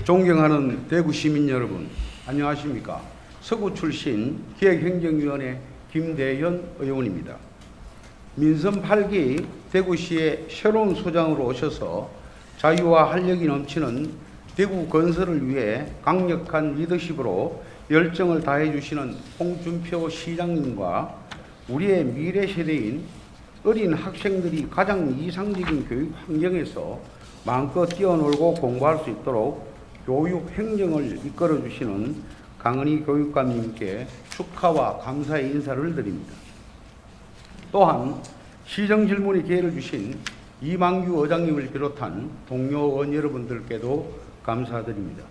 존경하는 대구 시민 여러분, 안녕하십니까? 서구 출신 기획행정위원회 김대현 의원입니다. 민선 8기 대구시의 새로운 소장으로 오셔서 자유와 활력이 넘치는 대구 건설을 위해 강력한 리더십으로 열정을 다해 주시는 홍준표 시장님과 우리의 미래 세대인 어린 학생들이 가장 이상적인 교육 환경에서 마음껏 뛰어놀고 공부할 수 있도록 교육 행정을 이끌어 주시는 강은희 교육감님께 축하와 감사의 인사를 드립니다. 또한 시정 질문의 기회를 주신 이만규 의장님을 비롯한 동료 의원 여러분들께도 감사드립니다.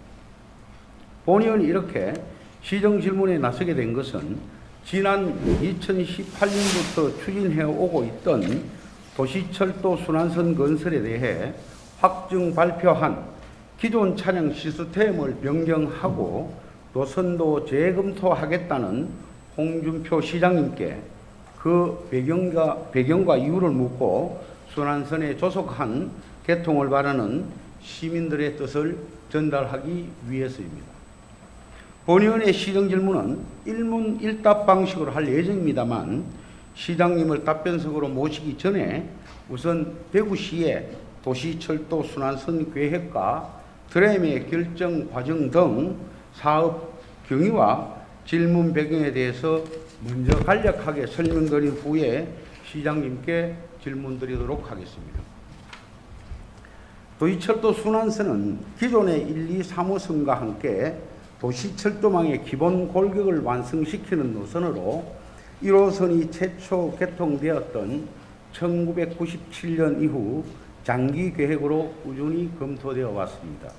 본의원이 이렇게 시정 질문에 나서게 된 것은 지난 2018년부터 추진해 오고 있던 도시철도 순환선 건설에 대해 확정 발표한 기존 차량 시스템을 변경하고 노선도 재검토하겠다는 홍준표 시장님께 그 배경과 이유를 묻고 순환선에 조속한 개통을 바라는 시민들의 뜻을 전달하기 위해서입니다. 본의원의 시정질문은 일문일답 방식으로 할 예정입니다만 시장님을 답변석으로 모시기 전에 우선 대구시의 도시철도 순환선 계획과 트램의 결정 과정 등 사업 경위와 질문 배경에 대해서 먼저 간략하게 설명드린 후에 시장님께 질문드리도록 하겠습니다. 도시철도 순환선은 기존의 1, 2, 3호선과 함께 도시철도망의 기본 골격을 완성시키는 노선으로 1호선이 최초 개통되었던 1997년 이후 장기 계획으로 꾸준히 검토되어 왔습니다.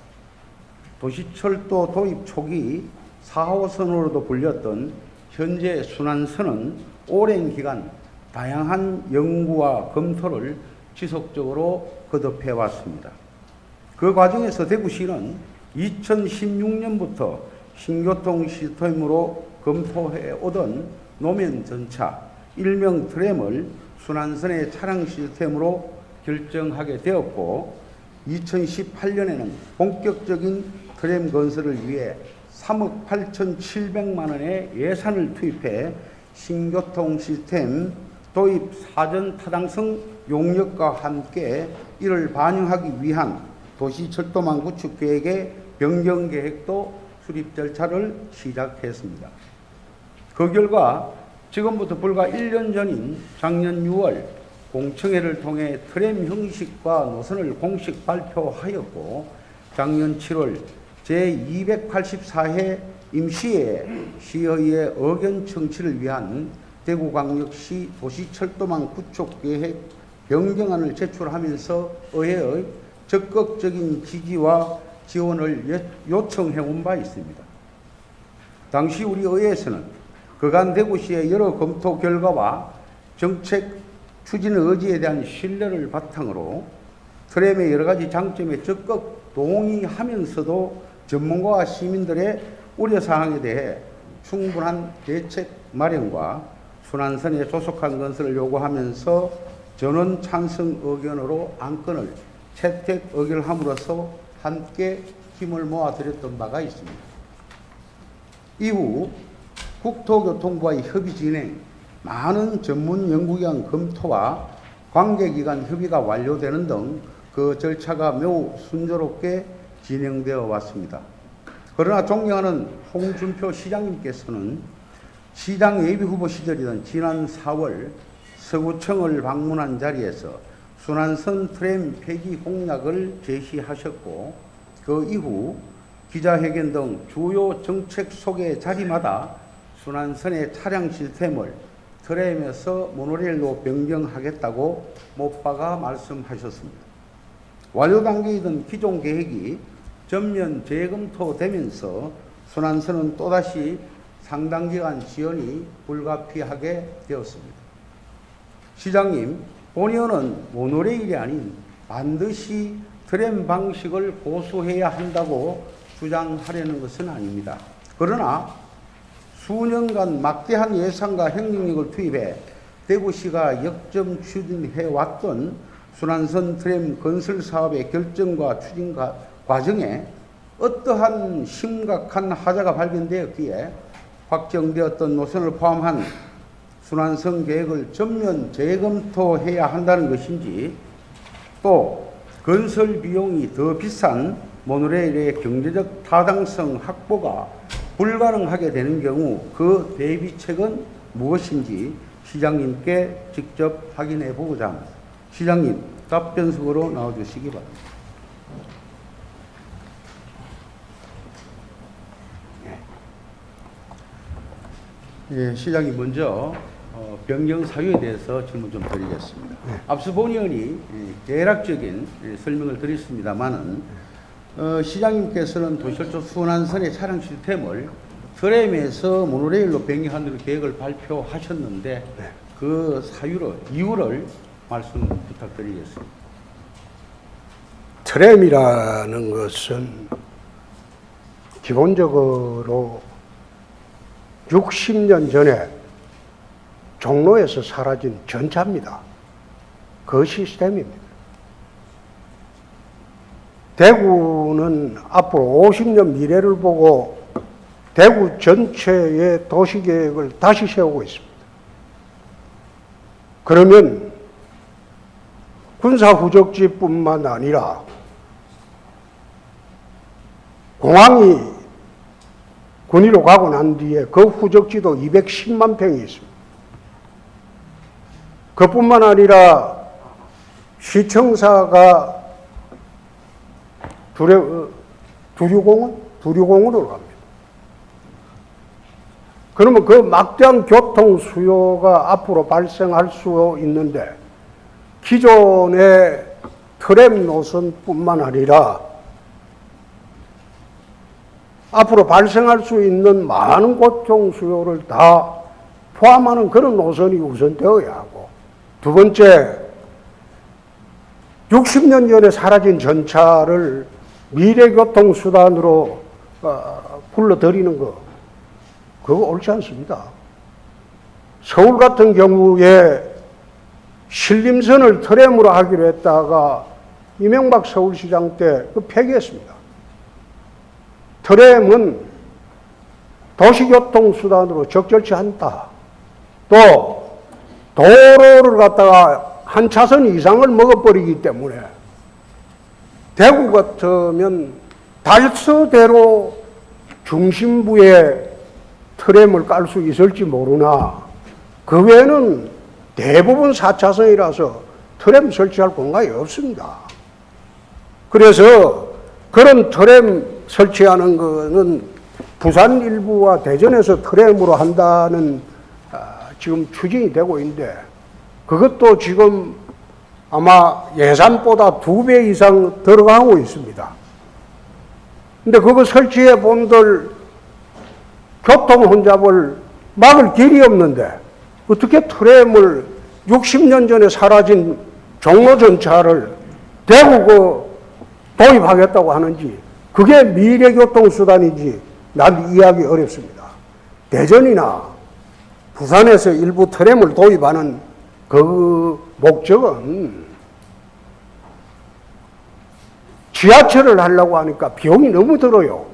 도시철도 도입 초기 4호선으로도 불렸던 현재 순환선은 오랜 기간 다양한 연구와 검토를 지속적으로 거듭해 왔습니다. 그 과정에서 대구시는 2016년부터 신교통 시스템으로 검토해 오던 노면 전차, 일명 트램을 순환선의 차량 시스템으로 결정하게 되었고 2018년에는 본격적인 트램 건설을 위해 3억 8,700만 원의 예산을 투입해 신교통 시스템 도입 사전 타당성 용역과 함께 이를 반영하기 위한 도시철도망 구축 계획의 변경 계획도 수립 절차를 시작했습니다. 그 결과 지금부터 불과 1년 전인 작년 6월 공청회를 통해 트램 형식과 노선을 공식 발표하였고 작년 7월 제284회 임시회 시의회 의견 청취를 위한 대구광역시 도시철도망 구축계획 변경안을 제출하면서 의회의 적극적인 지지와 지원을 요청해온 바 있습니다. 당시 우리 의회에서는 그간 대구시의 여러 검토 결과와 정책 추진 의지에 대한 신뢰를 바탕으로 트램의 여러 가지 장점에 적극 동의하면서도 전문가와 시민들의 우려사항에 대해 충분한 대책 마련과 순환선의 조속한 건설을 요구하면서 전원 찬성 의견으로 안건을 채택 의결함으로써 함께 힘을 모아드렸던 바가 있습니다. 이후 국토교통부와의 협의 진행, 많은 전문 연구기관 검토와 관계기관 협의가 완료되는 등 그 절차가 매우 순조롭게 진행되어 왔습니다. 그러나 존경하는 홍준표 시장님께서는 시장 예비후보 시절이던 지난 4월 서구청을 방문한 자리에서 순환선 트램 폐기 공약을 제시하셨고 그 이후 기자회견 등 주요 정책 소개 자리마다 순환선의 차량 시스템을 트램에서 모노레일로 변경하겠다고 못 박아 말씀하셨습니다. 완료 단계이던 기존 계획이 전면 재검토되면서 순환선은 또다시 상당 기간 지연이 불가피하게 되었습니다. 시장님, 본의원은 모노레일이 아닌 반드시 트램 방식을 고수해야 한다고 주장하려는 것은 아닙니다. 그러나 수년간 막대한 예산과 행정력을 투입해 대구시가 역점 추진해왔던 순환선 트램 건설 사업의 결정과 추진 과정에 어떠한 심각한 하자가 발견되었기에 확정되었던 노선을 포함한 순환성 계획을 전면 재검토해야 한다는 것인지, 또 건설 비용이 더 비싼 모노레일의 경제적 타당성 확보가 불가능하게 되는 경우 그 대비책은 무엇인지 시장님께 직접 확인해 보고자 합니다. 시장님, 답변석으로 나와주시기 바랍니다. 예, 시장님 먼저 변경 사유에 대해서 질문 좀 드리겠습니다. 앞서 본의원이 대략적인 설명을 드렸습니다만은 시장님께서는 도시철도 순환선의 차량 시스템을 트램에서 모노레일로 변경하는 계획을 발표하셨는데 그 이유를 말씀 부탁드리겠습니다. 트램이라는 것은 기본적으로 60년 전에 종로에서 사라진 전차입니다. 그 시스템입니다. 대구는 앞으로 50년 미래를 보고 대구 전체의 도시계획을 다시 세우고 있습니다. 그러면 군사후적지뿐만 아니라 공항이 군위로 가고 난 뒤에 그 후적지도 210만 평이 있습니다. 그뿐만 아니라 시청사가 두류공원으로 갑니다. 그러면 그 막대한 교통 수요가 앞으로 발생할 수 있는데 기존의 트램 노선뿐만 아니라 앞으로 발생할 수 있는 많은 교통 수요를 다 포함하는 그런 노선이 우선되어야 하고, 두 번째, 60년 전에 사라진 전차를 미래교통수단으로 불러들이는 거, 그거 옳지 않습니다. 서울 같은 경우에 신림선을 트램으로 하기로 했다가 이명박 서울시장 때 그 폐기했습니다. 트램은 도시교통수단으로 적절치 않다. 또 도로를 갖다가 한 차선 이상을 먹어버리기 때문에 대구 같으면 달서대로 중심부에 트램을 깔 수 있을지 모르나 그 외에는 대부분 4차선이라서 트램 설치할 공간이 없습니다. 그래서 그런 트램 설치하는 것은 부산 일부와 대전에서 트램으로 한다는 지금 추진이 되고 있는데 그것도 지금 아마 예산보다 2배 이상 들어가고 있습니다. 근데 그거 설치해 본들 교통 혼잡을 막을 길이 없는데 어떻게 트램을 60년 전에 사라진 종로 전차를 대구 도입하겠다고 하는지, 그게 미래교통수단인지 난 이해하기 어렵습니다. 대전이나 부산에서 일부 트램을 도입하는 그 목적은 지하철을 하려고 하니까 비용이 너무 들어요.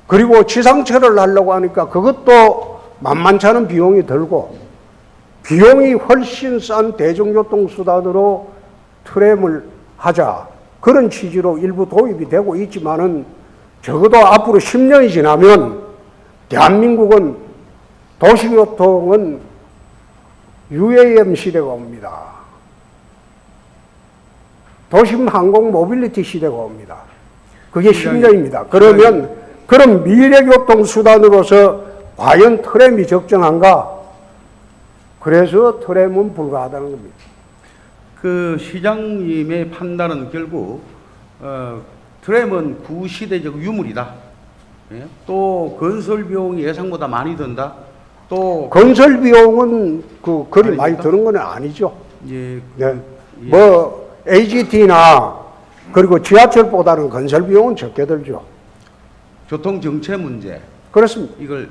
그리고 지상철을 하려고 하니까 그것도 만만치 않은 비용이 들고, 비용이 훨씬 싼 대중교통수단으로 트램을 하자, 그런 취지로 일부 도입이 되고 있지만은 적어도 앞으로 10년이 지나면 대한민국은 도시교통은 UAM 시대가 옵니다. 도심 항공 모빌리티 시대가 옵니다. 그게 10년입니다. 그러면 그런 미래교통 수단으로서 과연 트램이 적정한가? 그래서 트램은 불가하다는 겁니다. 그 시장님의 판단은 결국 트램은 구시대적 유물이다. 예? 또 건설 비용이 예상보다 많이 든다. 또 건설 비용은 그리 많이 드는 건 아니죠. 예. 네. 뭐 AGT나 그리고 지하철보다는 건설 비용은 적게 들죠. 교통 정체 문제. 그렇습니다. 이걸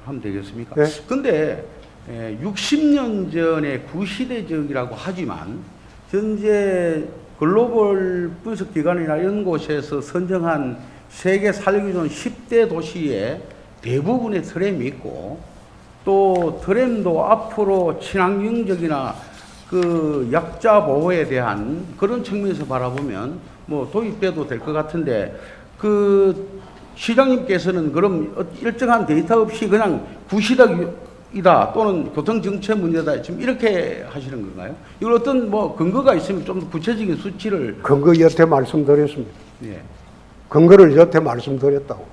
하면 되겠습니까? 네. 근데 60년 전에 구시대적이라고 하지만 현재 글로벌 분석 기관이나 이런 곳에서 선정한 세계 살기 좋은 10대 도시에 대부분의 트램이 있고 또 트램도 앞으로 친환경적이나 그 약자 보호에 대한 그런 측면에서 바라보면 뭐 도입돼도 될 것 같은데 그 시장님께서는 그럼 일정한 데이터 없이 그냥 구시대이다 또는 교통정체 문제다 지금 이렇게 하시는 건가요? 이걸 어떤 뭐 근거가 있으면 좀 더 구체적인 수치를 근거 여태 말씀드렸습니다. 예. 근거를 여태 말씀드렸다고.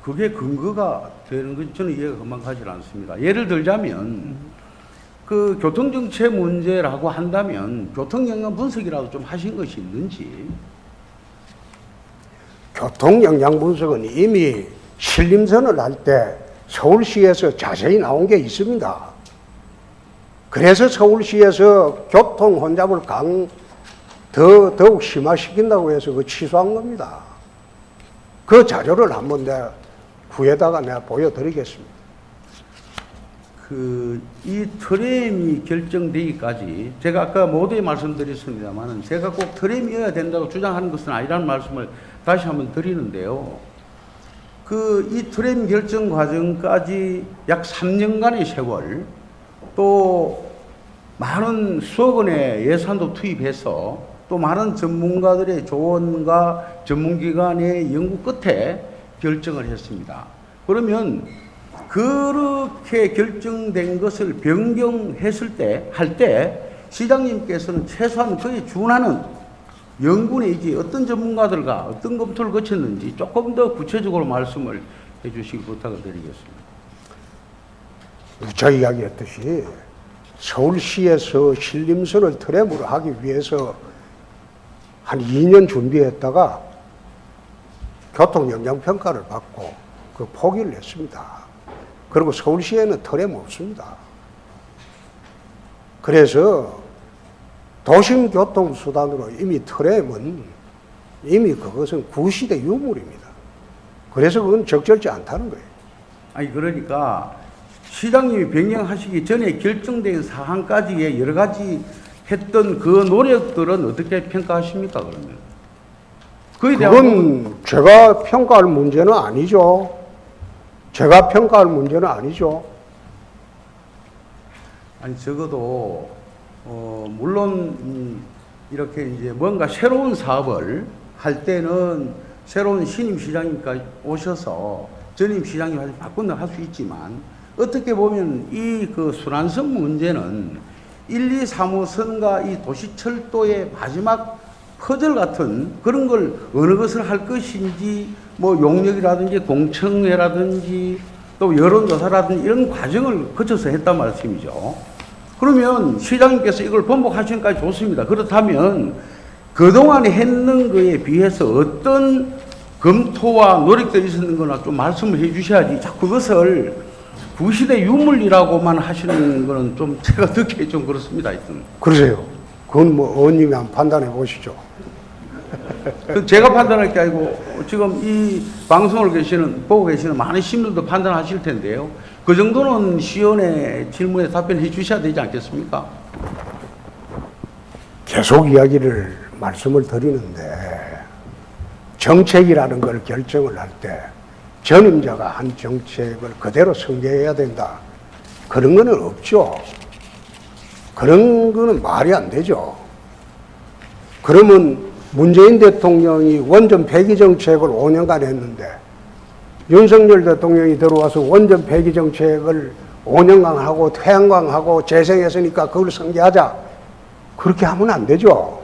그게 근거가 되는 건 저는 이해가 금방 가지 않습니다. 예를 들자면 그 교통정체 문제라고 한다면 교통영향 분석이라도 좀 하신 것이 있는지. 교통영향 분석은 이미 신림선을 할 때 서울시에서 자세히 나온 게 있습니다. 그래서 서울시에서 교통 혼잡을 더욱 심화시킨다고 해서 그 취소한 겁니다. 그 자료를 한번 내가 후에다가 내가 보여드리겠습니다. 이 트램이 결정되기까지 제가 아까 모두에 말씀드렸습니다만 제가 꼭 트램이어야 된다고 주장하는 것은 아니라는 말씀을 다시 한번 드리는데요. 이 트램 결정 과정까지 약 3년간의 세월 또 많은 수억 원의 예산도 투입해서 또 많은 전문가들의 조언과 전문기관의 연구 끝에 결정을 했습니다. 그러면 그렇게 결정된 것을 변경했을 때, 할 때, 시장님께서는 최소한 그에 준하는 연구 내지 어떤 전문가들과 어떤 검토를 거쳤는지 조금 더 구체적으로 말씀을 해 주시기 부탁을 드리겠습니다. 누차 이야기했듯이 서울시에서 신림선을 트램으로 하기 위해서 한 2년 준비했다가 교통영향평가를 받고 그 포기를 했습니다. 그리고 서울시에는 트램 없습니다. 그래서 도심교통수단으로 이미 트램은 이미 그것은 구시대 유물입니다. 그래서 그건 적절치 않다는 거예요. 아니 그러니까 시장님이 변경하시기 전에 결정된 사항까지의 여러 가지 했던 그 노력들은 어떻게 평가하십니까 그러면? 그에 대한 그건 제가 평가할 문제는 아니죠. 제가 평가할 문제는 아니죠. 아니 적어도 물론 이렇게 이제 뭔가 새로운 사업을 할 때는 새로운 신임 시장님까지 오셔서 전임 시장님 바꾼다 할 수 있지만 어떻게 보면 이 그 순환선 문제는 1, 2, 3호선과 이 도시철도의 마지막 퍼즐 같은 그런 걸 어느 것을 할 것인지 뭐 용역이라든지 공청회라든지 또 여론조사라든지 이런 과정을 거쳐서 했단 말씀이죠. 그러면 시장님께서 이걸 번복하시는 까지 좋습니다. 그렇다면 그동안에 했는 거에 비해서 어떤 검토와 노력들이 있었는 거나 좀 말씀을 해 주셔야지 자꾸 그것을 구시대 유물이라고만 하시는 거는 좀 제가 듣기에 좀 그렇습니다. 하여튼. 그러세요. 그건 뭐 의원님이 한번 판단해 보시죠. 제가 판단할 게 아니고 지금 이 방송을 보고 계시는 많은 시민들도 판단하실 텐데요. 그 정도는 시연의 질문에 답변해 주셔야 되지 않겠습니까? 계속 말씀을 드리는데 정책이라는 걸 결정을 할 때 전임자가 한 정책을 그대로 승계해야 된다. 그런 거는 없죠. 그런 거는 말이 안 되죠. 그러면 문재인 대통령이 원전 폐기 정책을 5년간 했는데 윤석열 대통령이 들어와서 원전 폐기 정책을 5년간 하고 태양광하고 재생했으니까 그걸 승계하자. 그렇게 하면 안 되죠.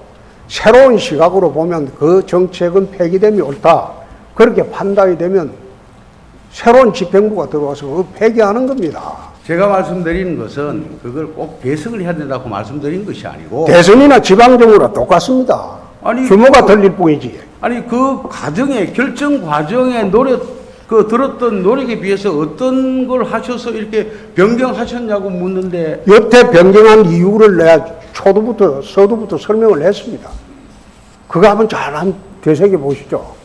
새로운 시각으로 보면 그 정책은 폐기됨이 옳다. 그렇게 판단이 되면 새로운 집행부가 들어와서 그걸 폐기하는 겁니다. 제가 말씀드리는 것은 그걸 꼭 개성을 해야 된다고 말씀드린 것이 아니고 대선이나 지방정부랑 똑같습니다. 아니, 규모가 틀릴 뿐이지. 아니 그 과정에 결정 과정에 들었던 노력에 비해서 어떤 걸 하셔서 이렇게 변경하셨냐고 묻는데 여태 변경한 이유를 내가 초도부터 서두부터 설명을 했습니다. 그거 한번 잘 되새겨 보시죠.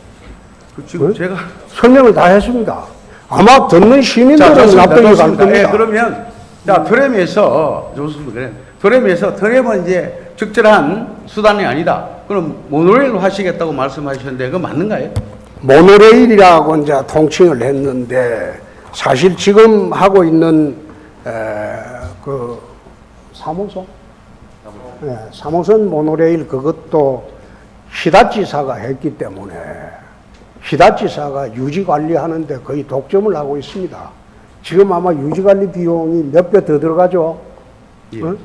지금 네? 제가 설명을 다 했습니다. 아마 듣는 시민들은 납득이 갈 겁니다. 네, 그러면 자 트램에서 좋습니다. 트램은 이제 적절한 수단이 아니다. 그럼 모노레일로 하시겠다고 말씀하셨는데 그거 맞는가요? 모노레일이라고 이제 통칭을 했는데 사실 지금 하고 있는 그 3호선? 네, 3호선 모노레일 그것도 히다치사가 했기 때문에 히다치사가 유지 관리하는데 거의 독점을 하고 있습니다. 지금 아마 유지 관리 비용이 몇 배 더 들어가죠. 예. 어?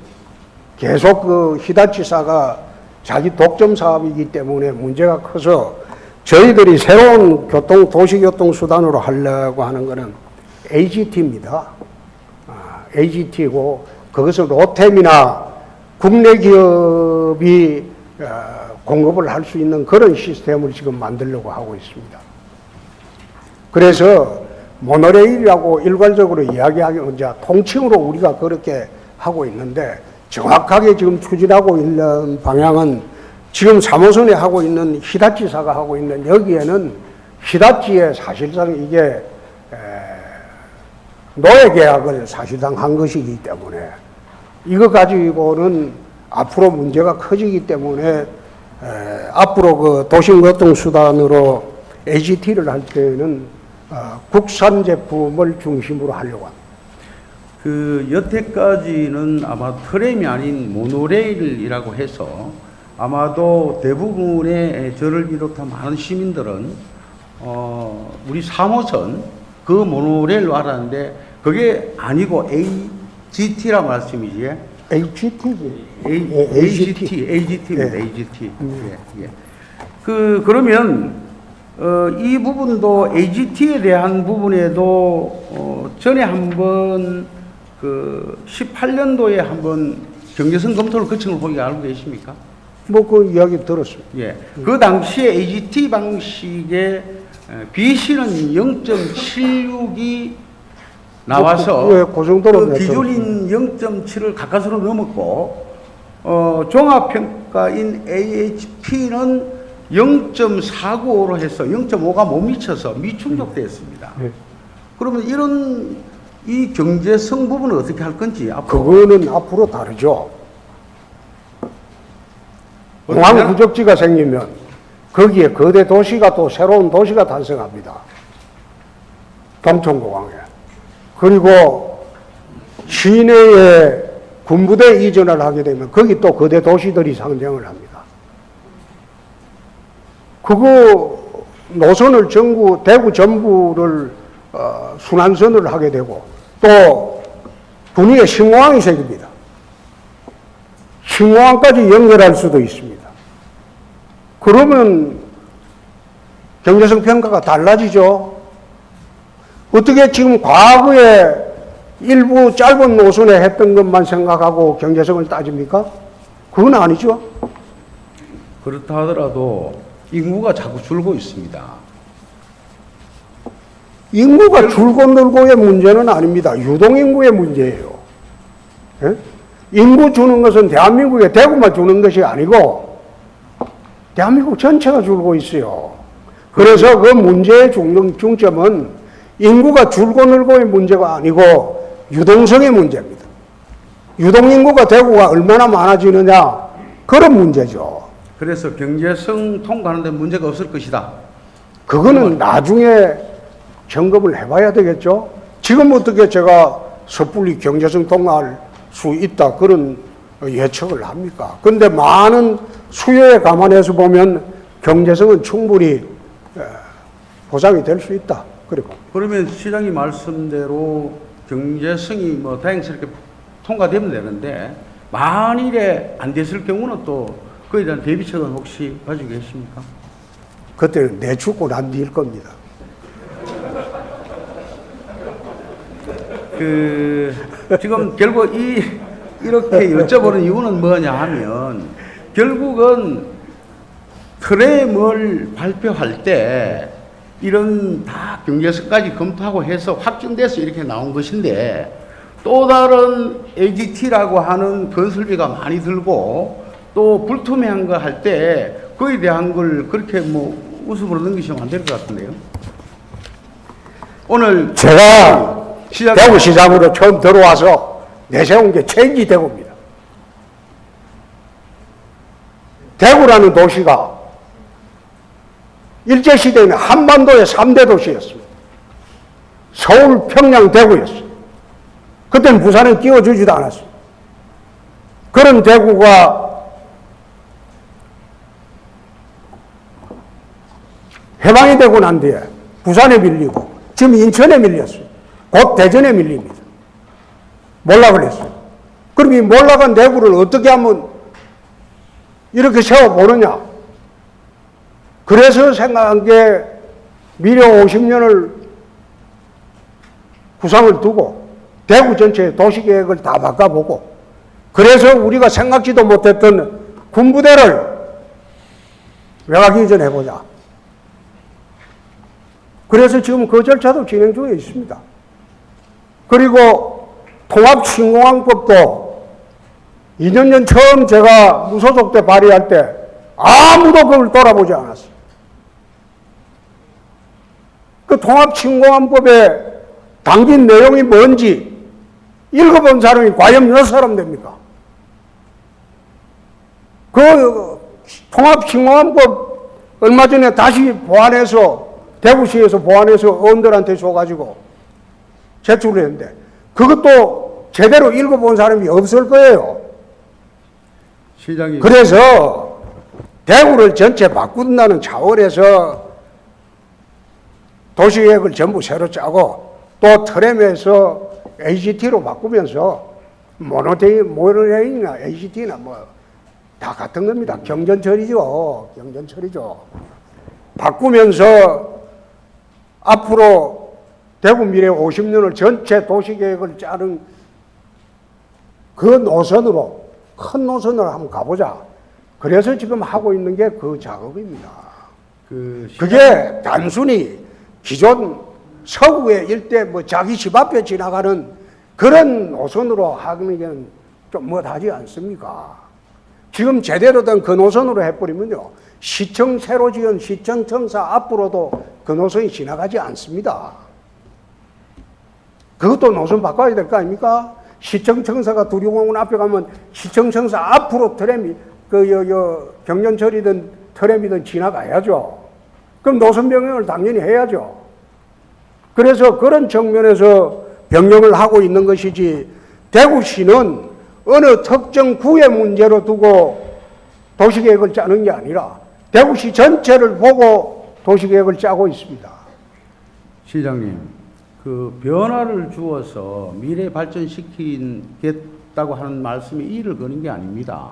계속 그 히다치사가 자기 독점 사업이기 때문에 문제가 커서 저희들이 새로운 도시교통 수단으로 하려고 하는 것은 AGT입니다. AGT고 그것은 로템이나 국내 기업이 공급을 할 수 있는 그런 시스템을 지금 만들려고 하고 있습니다. 그래서 모노레일이라고 일괄적으로 이야기하기 이제 통칭으로 우리가 그렇게 하고 있는데 정확하게 지금 추진하고 있는 방향은 지금 3호선에 하고 있는 히다치사가 하고 있는 여기에는 히다치에 사실상 이게 노예 계약을 사실상 한 것이기 때문에 이거 가지고는 앞으로 문제가 커지기 때문에 앞으로 그 도심교통수단으로 AGT를 할 때는 국산 제품을 중심으로 하려고 합니다. 그 여태까지는 아마 트램이 아닌 모노레일이라고 해서 아마도 대부분의 저를 비롯한 많은 시민들은 우리 3호선 그 모노레일로 알았는데 그게 아니고 AGT란 말씀이지? AGT지. AGT입니다. AGT. 예, 예. 그러면 이 부분도 AGT에 대한 부분에도 전에 한번 그 18년도에 한번 경제성 검토를 거친 걸 보기 알고 계십니까? 뭐 그 이야기 들었습니다. 예. 그 당시에 AGT 방식의 B씨는 0.76이 나와서 예, 그 정도로 그 기준인 0.7을 가까스로 넘었고 종합평가인 AHP는 0.495로 해서 0.5가 못 미쳐서 미충족되었습니다. 예. 그러면 이런 이 경제성 부분을 어떻게 할 건지 앞으로 그거는 앞으로 다르죠. 공항 구적지가 생기면 거기에 거대 도시가 또 새로운 도시가 탄생합니다. 동천공항에. 그리고 시내에 군부대 이전을 하게 되면 거기 또 거대 도시들이 상정을 합니다. 그거 노선을 대구 전부를 순환선을 하게 되고 또 분위에 신공항이 생깁니다. 신공항까지 연결할 수도 있습니다. 그러면 경제성 평가가 달라지죠. 어떻게 지금 과거에 일부 짧은 노선에 했던 것만 생각하고 경제성을 따집니까? 그건 아니죠. 그렇다 하더라도 인구가 자꾸 줄고 있습니다. 인구가 줄고 늘고의 문제는 아닙니다. 유동인구의 문제예요. 예? 인구 주는 것은 대한민국에 대구만 주는 것이 아니고 대한민국 전체가 줄고 있어요. 그래서 그 문제의 중점은 인구가 줄고 늘고의 문제가 아니고 유동성의 문제입니다. 유동인구가 대구가 얼마나 많아지느냐 그런 문제죠. 그래서 경제성 통과하는 데 문제가 없을 것이다. 그거는 나중에 점검을 해봐야 되겠죠. 지금 어떻게 제가 섣불리 경제성 통과할 수 있다 그런 예측을 합니까? 그런데 많은 수요에 감안해서 보면 경제성은 충분히 보장이 될 수 있다. 그리고 그러면 시장님 말씀대로 경제성이 뭐 다행스럽게 통과되면 되는데 만일에 안 됐을 경우는 또 그에 대한 대비책은 혹시 가지고 계십니까? 그때는 내 죽고 난 뒤일 겁니다. 지금 결국 이렇게 여쭤보는 이유는 뭐냐 하면 결국은 트램을 발표할 때 이런 다 경제성까지 검토하고 해서 확정돼서 이렇게 나온 것인데 또 다른 AGT라고 하는 건설비가 많이 들고 또 불투명한 거 할 때 그에 대한 걸 그렇게 뭐 웃음으로 넘기시면 안 될 것 같은데요. 오늘 제가 대구시장으로 처음 들어와서 내세운 게 체인지 대구입니다. 대구라는 도시가 일제시대에는 한반도의 3대 도시였습니다. 서울, 평양, 대구였어요. 그때는 부산은 끼워주지도 않았어요. 그런 대구가 해방이 되고 난 뒤에 부산에 밀리고 지금 인천에 밀렸어요. 곧 대전에 밀립니다. 몰락을 했어요. 그럼 이 몰락한 대구를 어떻게 하면 이렇게 세워보느냐. 그래서 생각한 게 미래 50년을 구상을 두고 대구 전체의 도시계획을 다 바꿔보고 그래서 우리가 생각지도 못했던 군부대를 외곽 이전해보자. 그래서 지금 그 절차도 진행 중에 있습니다. 그리고 통합신공항법도 2년 전 처음 제가 무소속 때 발의할 때 아무도 그걸 돌아보지 않았어요. 그 통합신공항법에 담긴 내용이 뭔지 읽어본 사람이 과연 몇 사람 됩니까? 그 통합신공항법 얼마 전에 다시 보완해서 대구시에서 보완해서 의원들한테 줘가지고 제출을 했는데 그것도 제대로 읽어본 사람이 없을 거예요. 시장님. 그래서 대구를 전체 바꾼다는 차원에서 도시계획을 전부 새로 짜고 또 트램에서 AGT로 바꾸면서 모노레일이나 AGT나 뭐 다 같은 겁니다. 경전처리죠. 경전처리죠. 바꾸면서 앞으로 대구 미래 50년을 전체 도시계획을 짜는 그 노선으로 큰 노선으로 한번 가보자. 그래서 지금 하고 있는 게 그 작업입니다. 그게 단순히 기존 서구의 일대 뭐 자기 집 앞에 지나가는 그런 노선으로 하는 게 좀 못하지 않습니까? 지금 제대로 된 그 노선으로 해버리면요. 시청 새로 지은 시청청사 앞으로도 그 노선이 지나가지 않습니다. 그것도 노선 바꿔야 될 거 아닙니까? 시청청사가 두리공원 앞에 가면 시청청사 앞으로 트램이 경전철이든 트램이든 지나가야죠. 그럼 노선 변경을 당연히 해야죠. 그래서 그런 측면에서 변경을 하고 있는 것이지 대구시는 어느 특정 구의 문제로 두고 도시계획을 짜는 게 아니라 대구시 전체를 보고 도시계획을 짜고 있습니다. 시장님, 그 변화를 주어서 미래 발전시키겠다고 하는 말씀이 이를 거는 게 아닙니다.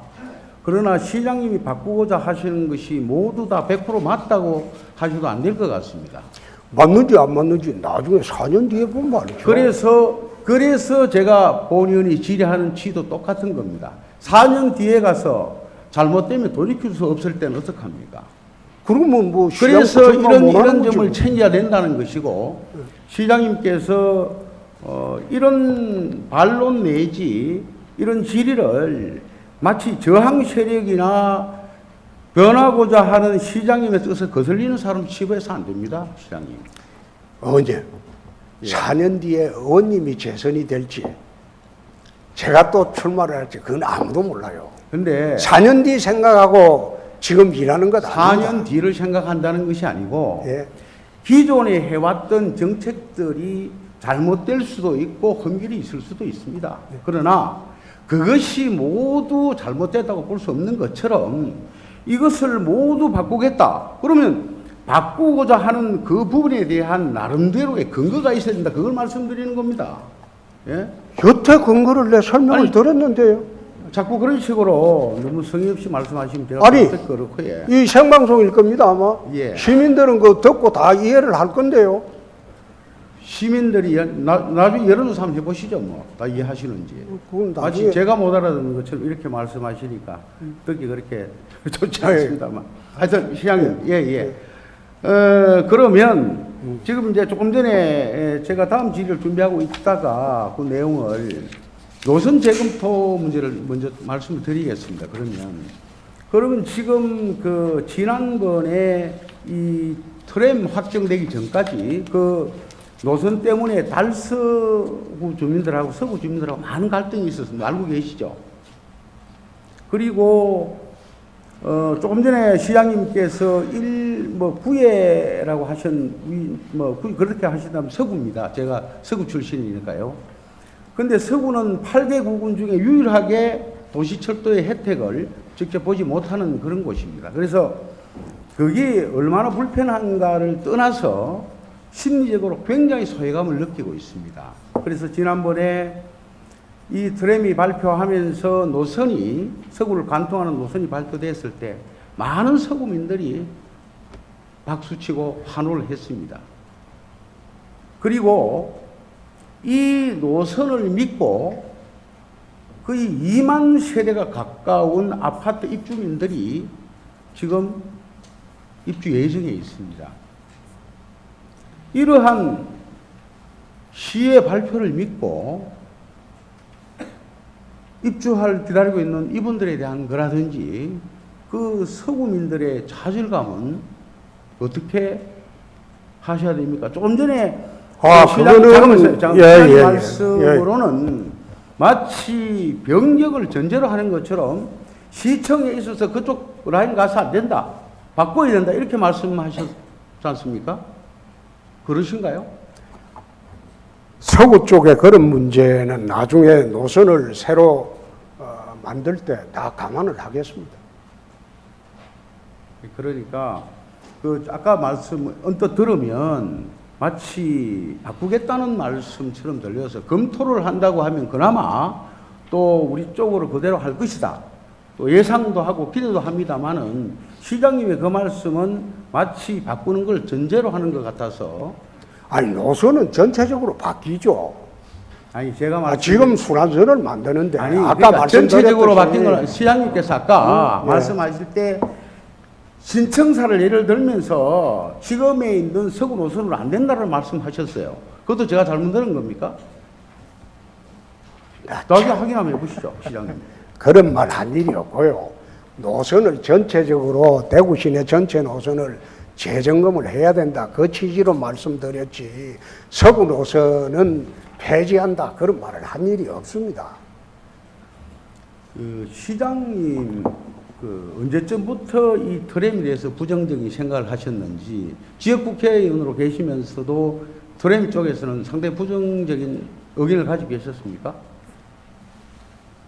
그러나 시장님이 바꾸고자 하시는 것이 모두 다 100% 맞다고 하셔도 안 될 것 같습니다. 맞는지 안 맞는지 나중에 4년 뒤에 보면 말이죠. 그래서 제가 본의원이 질의하는 취도 똑같은 겁니다. 4년 뒤에 가서 잘못되면 돌이킬 수 없을 때는 어떡합니까? 그러면 뭐 그래서 이런 점을 챙겨야 된다는 것이고 시장님께서 이런 반론 내지 이런 질의를 마치 저항 세력이나 변하고자 하는 시장님의 뜻을 거슬리는 사람 취급해서 안 됩니다, 시장님. 언제? 4년 뒤에 의원님이 재선이 될지 제가 또 출마를 할지 그건 아무도 몰라요. 근데 4년 뒤 생각하고 지금 일하는 것 아닙니다. 4년 뒤를 생각한다는 것이 아니고 예. 기존에 해왔던 정책들이 잘못될 수도 있고 흠결이 있을 수도 있습니다. 그러나 그것이 모두 잘못됐다고 볼 수 없는 것처럼 이것을 모두 바꾸겠다. 그러면 바꾸고자 하는 그 부분에 대한 나름대로의 근거가 있어야 된다. 그걸 말씀드리는 겁니다. 예? 여태 근거를 내 설명을 들었는데요. 자꾸 그런 식으로 너무 성의 없이 말씀하시면 제가 아니, 그렇고 예. 이 생방송일 겁니다 아마. 예. 시민들은 그거 듣고 다 이해를 할 건데요. 시민들이 나중에 여론조사 한번 해보시죠. 뭐 다 이해하시는지. 그건 마치 제가 못 알아듣는 것처럼 이렇게 말씀하시니까 듣기 그렇게 좋지 않습니다만. 하여튼 시장님, 예. 그러면 지금 이제 조금 전에 제가 다음 질의를 준비하고 있다가 그 내용을 노선 재검토 문제를 먼저 말씀을 드리겠습니다. 그러면 지금 그 지난번에 이 트램 확정되기 전까지 그 노선 때문에 달서구 주민들하고 서구 주민들하고 많은 갈등이 있었습니다. 알고 계시죠? 그리고 조금 전에 시장님께서 구예라고 그렇게 하신다면 서구입니다. 제가 서구 출신이니까요. 근데 서구는 8개 구군 중에 유일하게 도시철도의 혜택을 직접 보지 못하는 그런 곳입니다. 그래서 그게 얼마나 불편한가를 떠나서 심리적으로 굉장히 소외감을 느끼고 있습니다. 그래서 지난번에 이 트램이 발표하면서 노선이, 서구를 관통하는 노선이 발표됐을 때 많은 서구민들이 박수치고 환호를 했습니다. 그리고 이 노선을 믿고 거의 2만 세대가 가까운 아파트 입주민들이 지금 입주 예정에 있습니다. 이러한 시의 발표를 믿고 입주할 기다리고 있는 이분들에 대한 거라든지 그 서구민들의 좌절감은 어떻게 하셔야 됩니까? 조금 전에 그거는 말씀으로는 마치 병력을 전제로 하는 것처럼 시청에 있어서 그쪽 라인 가서 안 된다, 바꿔야 된다 이렇게 말씀하셨지 않습니까? 그러신가요? 서구 쪽에 그런 문제는 나중에 노선을 새로 만들 때 다 감안을 하겠습니다. 그러니까 아까 말씀 언뜻 들으면 마치 바꾸겠다는 말씀처럼 들려서 검토를 한다고 하면 그나마 또 우리 쪽으로 그대로 할 것이다. 또 예상도 하고 기대도 합니다만은 시장님의 그 말씀은 마치 바꾸는 걸 전제로 하는 것 같아서. 아니, 노선은 전체적으로 바뀌죠. 아니, 제가 지금 순환선을 만드는데 아니, 아까 그러니까 전체적으로 말씀드렸듯이 바뀐 걸 시장님께서 아까 말씀하실 때 신청사를 예를 들면서 지금에 있는 서구 노선으로 안 된다는 말씀하셨어요. 그것도 제가 잘못 들은 겁니까? 나중에 확인 한번 해보시죠, 시장님. 그런 말 한 일이 없고요. 노선을 전체적으로 대구 시내 전체 노선을 재점검을 해야 된다, 그 취지로 말씀드렸지 서구 노선은 폐지한다 그런 말을 한 일이 없습니다. 시장님 언제쯤부터 이 트램에 대해서 부정적인 생각을 하셨는지, 지역국회의원으로 계시면서도 트램 쪽에서는 상당히 부정적인 의견을 가지고 계셨습니까?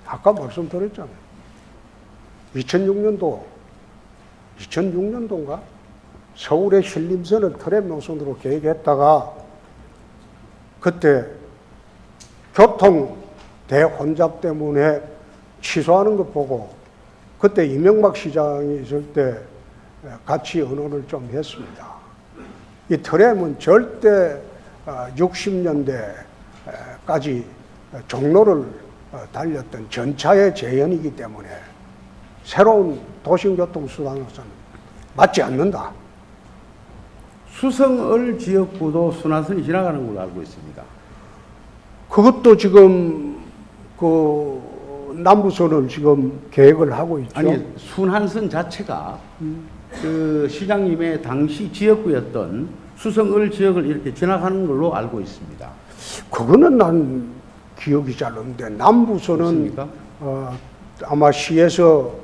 아까 말씀드렸잖아요. 2006년도인가 서울의 신림선을 트램 노선으로 계획했다가 그때 교통 대혼잡 때문에 취소하는 것 보고 그때 이명박 시장이 있을 때 같이 의논을 좀 했습니다. 이 트램은 절대 60년대까지 종로를 달렸던 전차의 재현이기 때문에 새로운 도심교통수단으로서는 맞지 않는다. 수성을 지역구도 순환선이 지나가는 걸로 알고 있습니다. 그것도 지금 남부선을 지금 계획을 하고 있죠. 아니, 순환선 자체가 그 시장님의 당시 지역구였던 수성을 지역을 이렇게 지나가는 걸로 알고 있습니다. 그거는 난 기억이 잘 없는데 남부선은 아마 시에서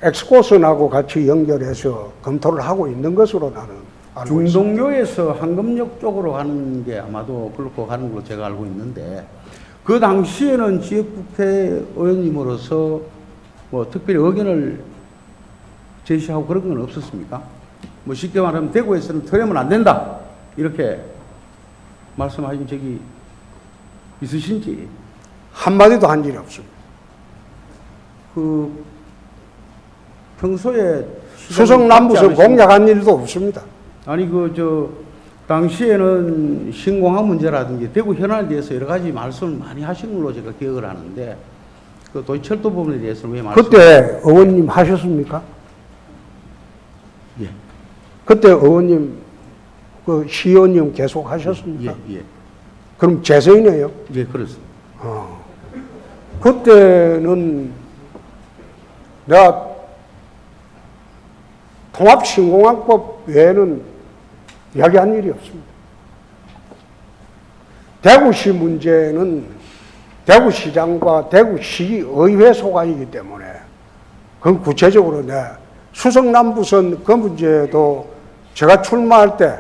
엑스코선하고 같이 연결해서 검토를 하고 있는 것으로 나는 알고 있습니다. 중동교에서 황금역 쪽으로 가는 게 아마도 그렇고 가는 걸로 제가 알고 있는데, 그 당시에는 지역국회 의원님으로서 특별히 의견을 제시하고 그런 건 없었습니까? 쉽게 말하면 대구에서는 트램은 안 된다 이렇게 말씀하신 적이 있으신지. 한마디도 한 일이 없습니다. 평소에 수성 남부선 공략한 일도 없습니다. 아니 당시에는 신공항 문제라든지 대구 현안에 대해서 여러 가지 말씀을 많이 하신 걸로 제가 기억을 하는데, 그 도시철도 부분에 대해서는 왜 말씀? 그때 의원님 하셨습니까? 예. 그때 의원님 시의원님 계속 하셨습니까? 예. 그럼 재선이네요? 예, 그렇습니다. 그때는 내가 통합신공항법 외에는 이야기한 일이 없습니다. 대구시 문제는 대구시장과 대구시의회 소관이기 때문에 그건 구체적으로 수성남부선 그 문제도 제가 출마할 때,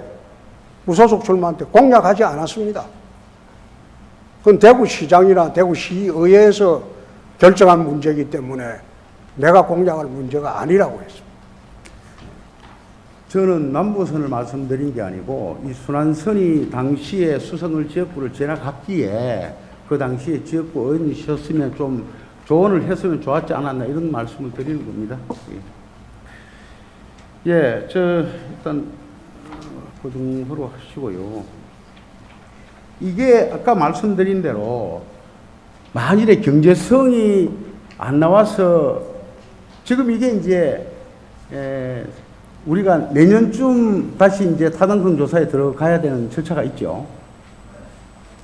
무소속 출마할 때 공약하지 않았습니다. 그건 대구시장이나 대구시의회에서 결정한 문제이기 때문에 내가 공약할 문제가 아니라고 했습니다. 저는 남부선을 말씀드린 게 아니고 이 순환선이 당시에 수성을 지역구를 지나갔기에 그 당시에 지역구 의원이셨으면 좀 조언을 했으면 좋았지 않았나 이런 말씀을 드리는 겁니다. 예, 저 일단 그 정도로 하시고요. 이게 아까 말씀드린 대로 만일에 경제성이 안 나와서 지금 이게 이제 우리가 내년쯤 다시 이제 타당성 조사에 들어가야 되는 절차가 있죠.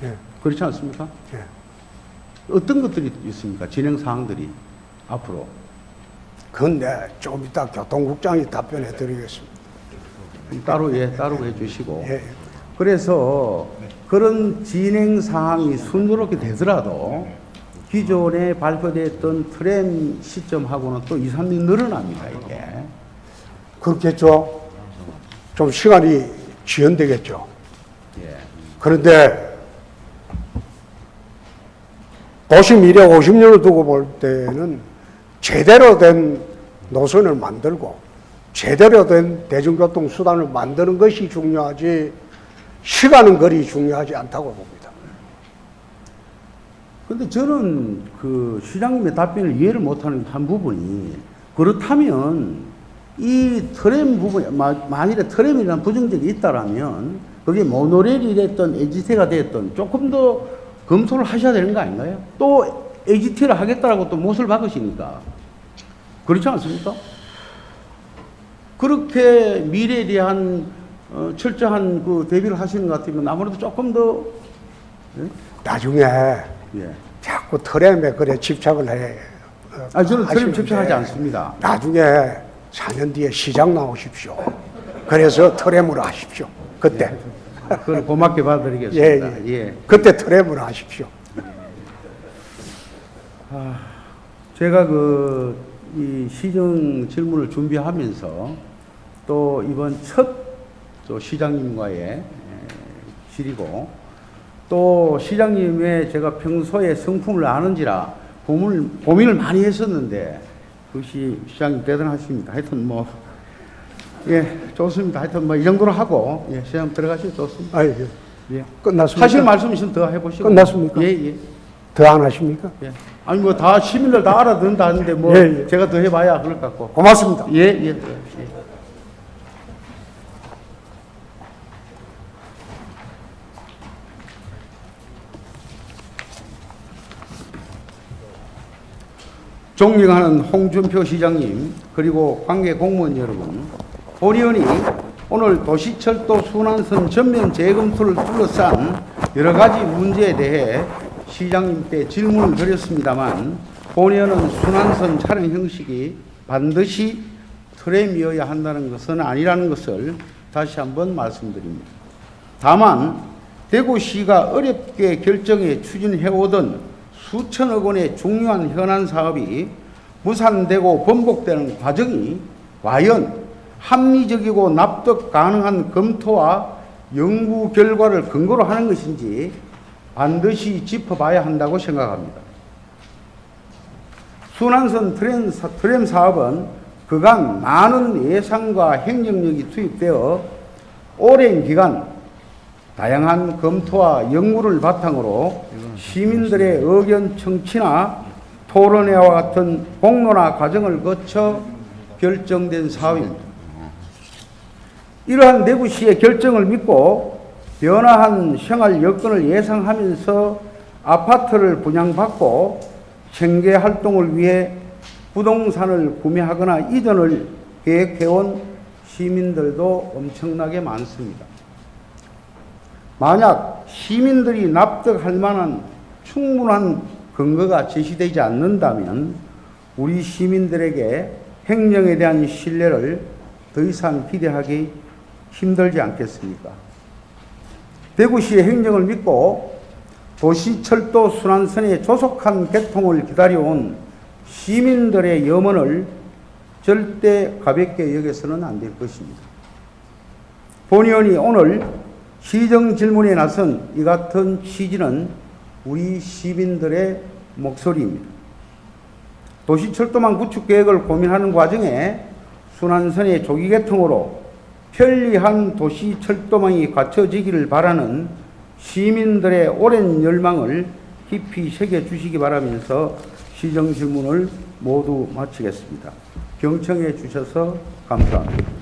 예. 그렇지 않습니까? 예. 어떤 것들이 있습니까? 진행 사항들이 앞으로. 그건 좀 이따 교통국장이 답변해 드리겠습니다. 따로 해주시고. 예. 그래서 그런 진행 사항이 순조롭게 되더라도 기존에 발표됐던 트램 시점하고는 또 2, 3년 늘어납니다, 이게. 그렇겠죠. 좀 시간이 지연되겠죠. 예. 그런데 도시 미래 50년을 두고 볼 때는 제대로 된 노선을 만들고 제대로 된 대중교통 수단을 만드는 것이 중요하지 시간은 그리 중요하지 않다고 봅니다. 근데 저는 그 시장님의 답변을 이해를 못하는 한 부분이 그렇다면 이 트램 부분, 만일에 트램이라는 부정적이 있다라면 그게 모노레일이 됐던 LGT가 됐던 조금 더 검토를 하셔야 되는 거 아닌가요? 또 LGT를 하겠다라고 또 못을 박으시니까. 그렇지 않습니까? 그렇게 미래에 대한 철저한 그 대비를 하시는 것 같으면 아무래도 조금 더 예? 나중에 자꾸 트램에 그래 집착을 해. 저는 트램 집착하지 않습니다. 나중에 4년 뒤에 시장 나오십시오. 그래서 트램으로 하십시오. 그때. 그걸 고맙게 봐드리겠습니다. 예. 그때 트램으로 하십시오. 제가 이 시정 질문을 준비하면서 또 이번 첫 시장님과의 질이고 또 시장님의 제가 평소에 성품을 아는지라 고민을 많이 했었는데 그것이 시장님 대단하십니다. 하여튼 좋습니다. 하여튼 이 정도로 하고 시장 들어가시면 좋습니다. 예. 끝났습니까? 하실 말씀 있으면 더 해보시고. 끝났습니까? 예. 더 안 하십니까? 예. 아니 다 시민들 다 알아듣는다 하는데 제가 더 해봐야 그럴 것 같고. 고맙습니다. 예. 존경하는 홍준표 시장님 그리고 관계 공무원 여러분, 본의원이 오늘 도시철도 순환선 전면 재검토를 둘러싼 여러 가지 문제에 대해 시장님께 질문을 드렸습니다만 본의원은 순환선 촬영 형식이 반드시 트램이어야 한다는 것은 아니라는 것을 다시 한번 말씀드립니다. 다만 대구시가 어렵게 결정해 추진해오던 수천억 원의 중요한 현안 사업이 무산되고 번복되는 과정이 과연 합리적이고 납득 가능한 검토와 연구 결과를 근거로 하는 것인지 반드시 짚어봐야 한다고 생각합니다. 순환선 트램 사업은 그간 많은 예산과 행정력이 투입되어 오랜 기간 다양한 검토와 연구를 바탕으로 시민들의 의견 청취나 토론회와 같은 공론화 과정을 거쳐 결정된 사업입니다. 이러한 대구시의 결정을 믿고 변화한 생활 여건을 예상하면서 아파트를 분양받고 생계 활동을 위해 부동산을 구매하거나 이전을 계획해온 시민들도 엄청나게 많습니다. 만약 시민들이 납득할 만한 충분한 근거가 제시되지 않는다면 우리 시민들에게 행정에 대한 신뢰를 더 이상 기대하기 힘들지 않겠습니까? 대구시의 행정을 믿고 도시철도 순환선의 조속한 개통을 기다려온 시민들의 염원을 절대 가볍게 여겨서는 안 될 것입니다. 본의원이 오늘 시정 질문에 나선 이 같은 취지는 우리 시민들의 목소리입니다. 도시철도망 구축 계획을 고민하는 과정에 순환선의 조기 개통으로 편리한 도시철도망이 갖춰지기를 바라는 시민들의 오랜 열망을 깊이 새겨주시기 바라면서 시정 질문을 모두 마치겠습니다. 경청해 주셔서 감사합니다.